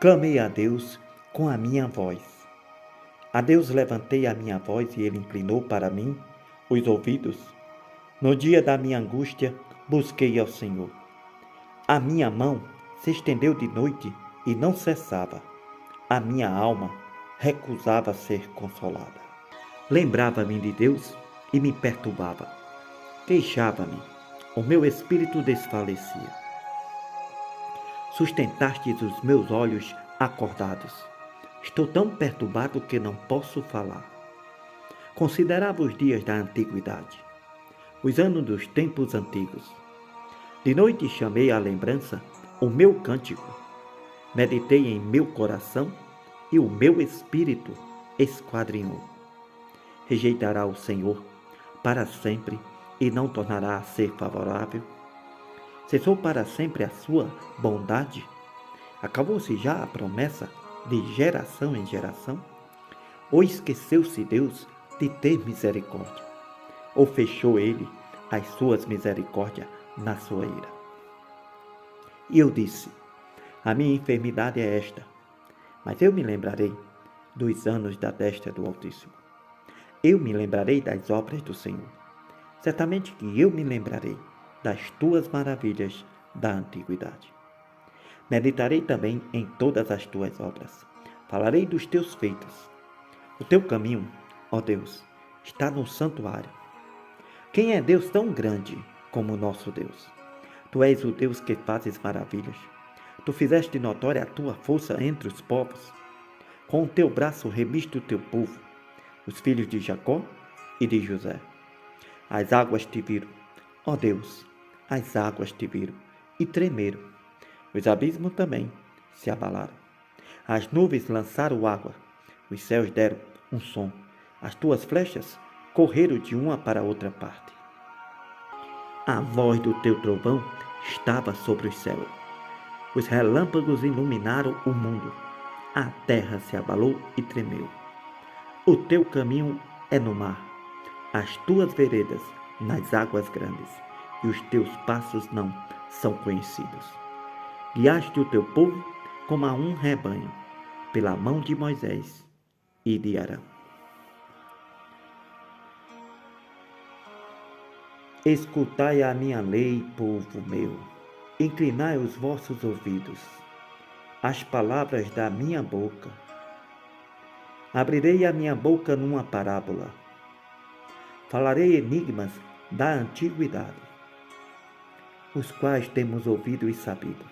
Clamei a Deus com a minha voz. A Deus levantei a minha voz e Ele inclinou para mim os ouvidos. No dia da minha angústia, busquei ao Senhor. A minha mão se estendeu de noite e não cessava. A minha alma recusava ser consolada. Lembrava-me de Deus e me perturbava. Queixava-me. O meu espírito desfalecia. Sustentastes os meus olhos acordados. Estou tão perturbado que não posso falar. Considerava os dias da antiguidade, os anos dos tempos antigos. De noite chamei à lembrança o meu cântico. Meditei em meu coração e o meu espírito esquadrinhou. Rejeitará o Senhor para sempre e não tornará a ser favorável? Cessou para sempre a sua bondade? Acabou-se já a promessa de geração em geração? Ou esqueceu-se Deus de ter misericórdia? Ou fechou Ele as suas misericórdias na sua ira? E eu disse, a minha enfermidade é esta, mas eu me lembrarei dos anos da destra do Altíssimo. Eu me lembrarei das obras do Senhor. Certamente que eu me lembrarei das tuas maravilhas da antiguidade. Meditarei também em todas as tuas obras. Falarei dos teus feitos. O teu caminho, ó Deus, está no santuário. Quem é Deus tão grande como o nosso Deus? Tu és o Deus que fazes maravilhas. Tu fizeste notória a tua força entre os povos. Com o teu braço remiste o teu povo, os filhos de Jacó e de José. As águas te viram, ó Deus, as águas te viram e tremeram. Os abismos também se abalaram. As nuvens lançaram água, os céus deram um som. As tuas flechas correram de uma para outra parte. A voz do teu trovão estava sobre os céus. Os relâmpagos iluminaram o mundo. A terra se abalou e tremeu. O teu caminho é no mar, as tuas veredas nas águas grandes, e os teus passos não são conhecidos. Guiaste o teu povo como a um rebanho, pela mão de Moisés e de Arão. Escutai a minha lei, povo meu, inclinai os vossos ouvidos, as palavras da minha boca. Abrirei a minha boca numa parábola, falarei enigmas da antiguidade, os quais temos ouvido e sabido.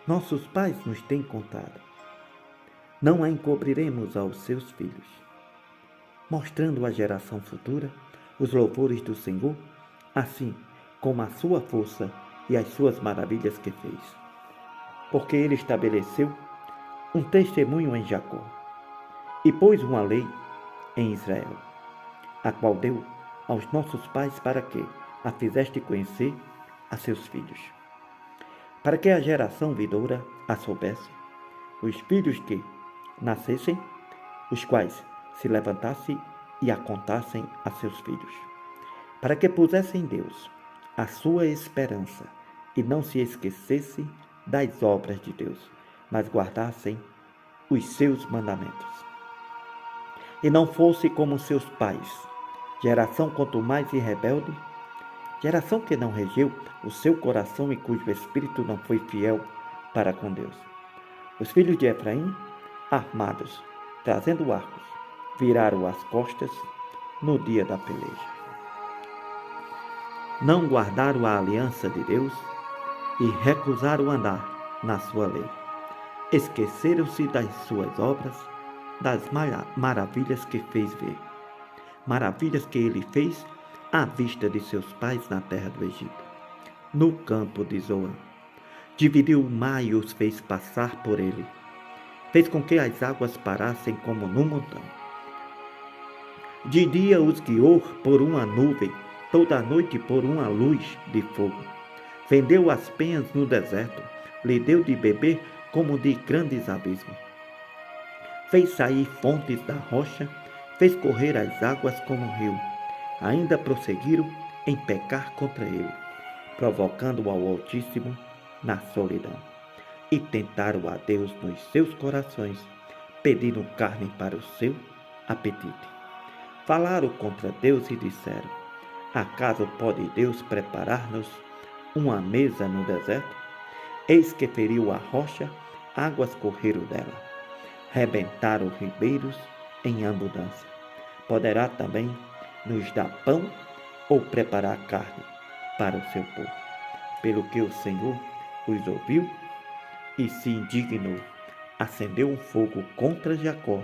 Nossos pais nos têm contado. Não a encobriremos aos seus filhos, mostrando à geração futura os louvores do Senhor, assim como a sua força e as suas maravilhas que fez. Porque ele estabeleceu um testemunho em Jacó e pôs uma lei em Israel, a qual deu aos nossos pais para que a fizeste conhecer a seus filhos, para que a geração vindoura a soubesse, os filhos que nascessem, os quais se levantassem e a contassem a seus filhos, para que pusessem em Deus a sua esperança e não se esquecessem das obras de Deus, mas guardassem os seus mandamentos. E não fosse como seus pais, geração quanto mais rebelde, geração que não regeu o seu coração e cujo espírito não foi fiel para com Deus. Os filhos de Efraim, armados, trazendo arcos, viraram as costas no dia da peleja. Não guardaram a aliança de Deus e recusaram andar na sua lei. Esqueceram-se das suas obras, das maravilhas que fez ver. Maravilhas que ele fez à vista de seus pais na terra do Egito, no campo de Zoan. Dividiu o mar e os fez passar por ele. Fez com que as águas parassem como num montão. De dia os guiou por uma nuvem, toda a noite por uma luz de fogo. Fendeu as penhas no deserto, lhe deu de beber como de grandes abismos. Fez sair fontes da rocha, fez correr as águas como um rio. Ainda prosseguiram em pecar contra ele, provocando ao Altíssimo na solidão. e tentaram a Deus nos seus corações, pedindo carne para o seu apetite. Falaram contra Deus e disseram: acaso pode Deus preparar-nos uma mesa no deserto? Eis que feriu a rocha, águas correram dela. Rebentaram ribeiros em abundância. Poderá também nos dar pão ou preparar carne para o seu povo. Pelo que o Senhor os ouviu e se indignou, acendeu um fogo contra Jacó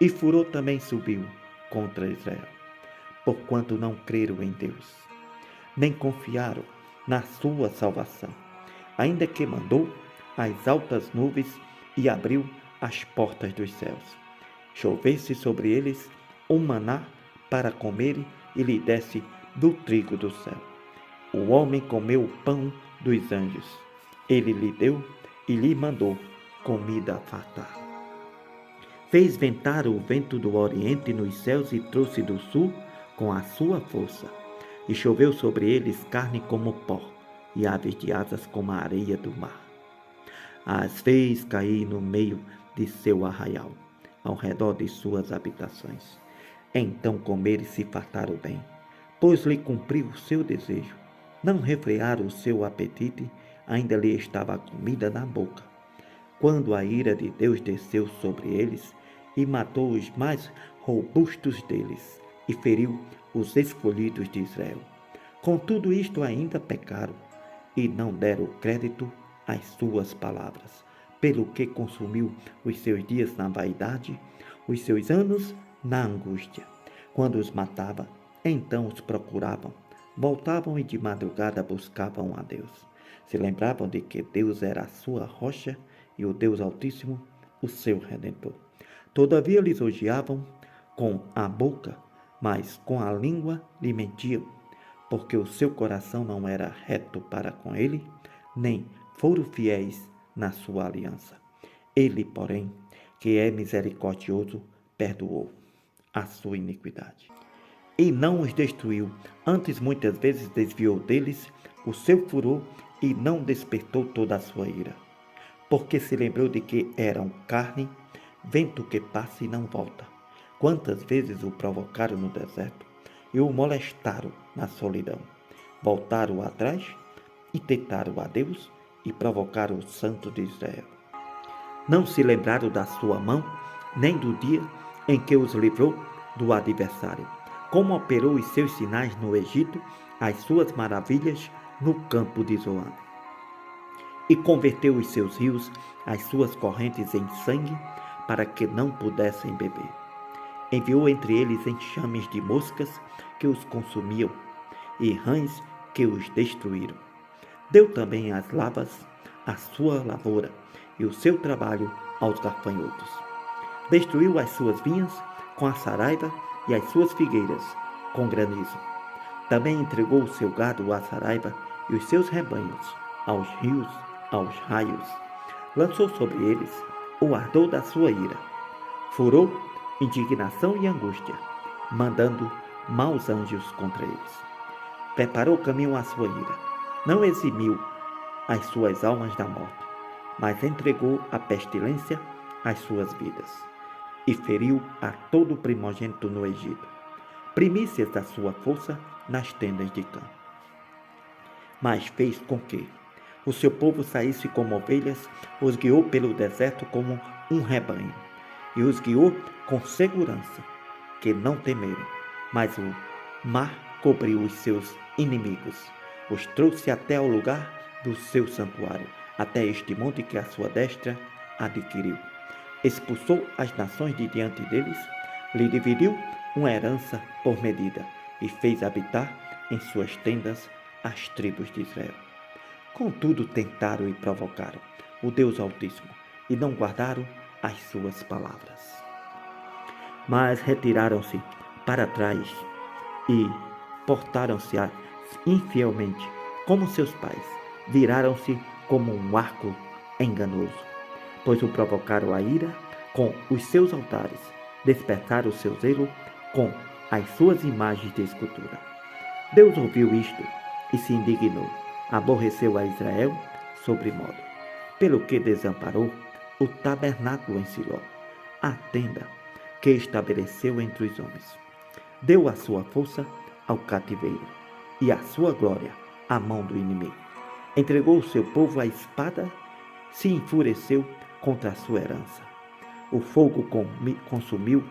e furor também subiu contra Israel, porquanto não creram em Deus, nem confiaram na sua salvação, ainda que mandou as altas nuvens e abriu as portas dos céus. Chovesse sobre eles um maná para comerem e lhe desse do trigo do céu. O homem comeu o pão dos anjos. Ele lhe deu e lhe mandou comida farta. Fez ventar o vento do oriente nos céus e trouxe do sul com a sua força. E choveu sobre eles carne como pó e aves de asas como a areia do mar. As fez cair no meio de seu arraial, ao redor de suas habitações. Então comeram e se fartaram bem, pois lhe cumpriu o seu desejo. Não refrearam o seu apetite, ainda lhe estava a comida na boca. Quando a ira de Deus desceu sobre eles e matou os mais robustos deles e feriu os escolhidos de Israel. Com tudo isto ainda pecaram e não deram crédito às suas palavras, pelo que consumiu os seus dias na vaidade, os seus anos na angústia. Quando os matava, então os procuravam, voltavam e de madrugada buscavam a Deus. Se lembravam de que Deus era a sua rocha e o Deus Altíssimo, o seu Redentor. Todavia lhes odiavam com a boca, mas com a língua lhe mentiam, porque o seu coração não era reto para com ele, nem foram fiéis na sua aliança. Ele, porém, que é misericordioso, perdoou a sua iniquidade. E não os destruiu, antes muitas vezes desviou deles o seu furor e não despertou toda a sua ira. Porque se lembrou de que eram carne, vento que passa e não volta. Quantas vezes o provocaram no deserto e o molestaram na solidão. Voltaram atrás e tentaram a Deus e provocaram o Santo de Israel. Não se lembraram da sua mão, nem do dia em que os livrou do adversário, como operou os seus sinais no Egito, as suas maravilhas no campo de Zoan. E converteu os seus rios, as suas correntes em sangue, para que não pudessem beber. Enviou entre eles enxames de moscas que os consumiam, e rãs que os destruíram. Deu também às lavas a sua lavoura, e o seu trabalho aos gafanhotos. Destruiu as suas vinhas com a saraiva e as suas figueiras com granizo. Também entregou o seu gado à saraiva e os seus rebanhos aos rios, aos raios. Lançou sobre eles o ardor da sua ira. Furou indignação e angústia, mandando maus anjos contra eles. Preparou caminho à sua ira. Não eximiu as suas almas da morte, mas entregou a pestilência às suas vidas. E feriu a todo o primogênito no Egito, primícias da sua força nas tendas de campo. Mas fez com que o seu povo saísse como ovelhas, os guiou pelo deserto como um rebanho, e os guiou com segurança, que não temeram, mas o mar cobriu os seus inimigos, os trouxe até ao lugar do seu santuário, até este monte que a sua destra adquiriu. Expulsou as nações de diante deles, lhe dividiu uma herança por medida, e fez habitar em suas tendas as tribos de Israel. Contudo tentaram e provocaram o Deus Altíssimo, e não guardaram as suas palavras. Mas retiraram-se para trás e portaram-se infielmente como seus pais, viraram-se como um arco enganoso, pois o provocaram a ira com os seus altares, despertaram o seu zelo com as suas imagens de escultura. Deus ouviu isto e se indignou, aborreceu a Israel sobremodo. pelo que desamparou o tabernáculo em Siló, a tenda que estabeleceu entre os homens. Deu a sua força ao cativeiro e a sua glória à mão do inimigo. Entregou o seu povo à espada, se enfureceu contra a sua herança. O fogo consumiu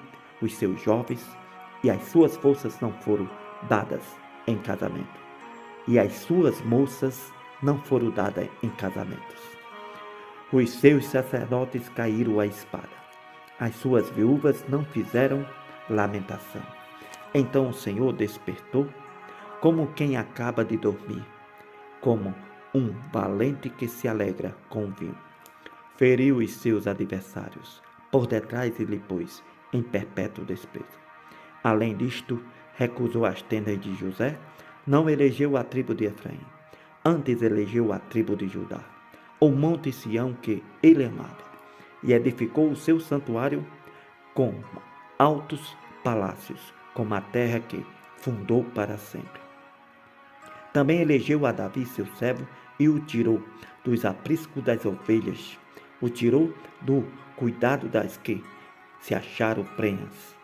os seus jovens e as suas forças não foram dadas em casamento. E as suas moças não foram dadas em casamentos. Os seus sacerdotes caíram à espada. As suas viúvas não fizeram lamentação. Então o Senhor despertou, como quem acaba de dormir, como um valente que se alegra com o vinho. Feriu os seus adversários, por detrás e lhe pôs em perpétuo desprezo. Além disto, recusou as tendas de José, não elegeu a tribo de Efraim, antes elegeu a tribo de Judá, o monte Sião que ele amava, e edificou o seu santuário com altos palácios, como a terra que fundou para sempre. Também elegeu a Davi seu servo e o tirou dos apriscos das ovelhas, o tirou do cuidado das que se acharam prenhas,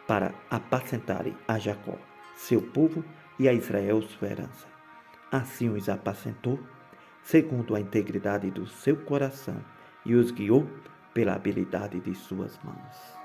para apacentarem a Jacó, seu povo, e a Israel, sua herança. Assim os apacentou, segundo a integridade do seu coração, e os guiou pela habilidade de suas mãos.